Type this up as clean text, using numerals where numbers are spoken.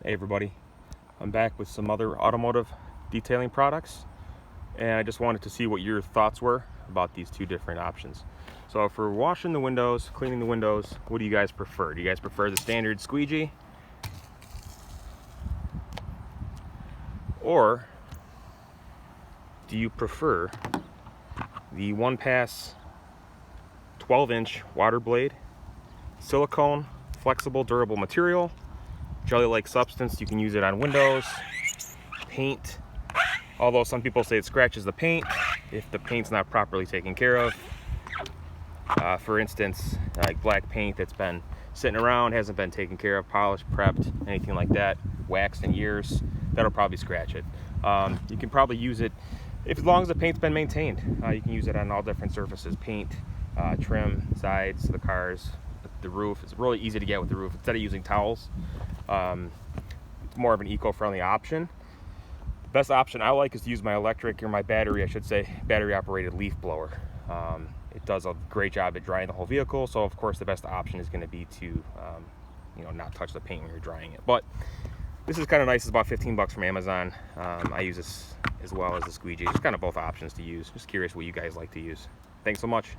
Hey everybody, I'm back with some other automotive detailing products, and I just wanted to see what your thoughts were about these two different options. So for washing the windows, cleaning the windows, what do you guys prefer? Do you guys prefer the standard squeegee, or do you prefer the one pass 12-inch water blade, silicone, flexible, durable material, jelly-like substance? You can use it on windows, paint, although some people say it scratches the paint if the paint's not properly taken care of. For instance, like black paint that's been sitting around, hasn't been taken care of, polished, prepped, anything like that, waxed in years, that'll probably scratch it. You can probably use it as long as the paint's been maintained. You can use it on all different surfaces: paint, trim, sides, the cars, the roof. It's really easy to get with the roof. Instead of using towels, it's more of an eco-friendly option. The best option I like is to use my electric, or my battery, I should say, battery-operated leaf blower. It does a great job at drying the whole vehicle, so of course the best option is going to be to not touch the paint when you're drying it. But this is kind of nice. It's about 15 bucks from Amazon. I use this as well as the squeegee. Just kind of both options to use. Just curious what you guys like to use. Thanks so much.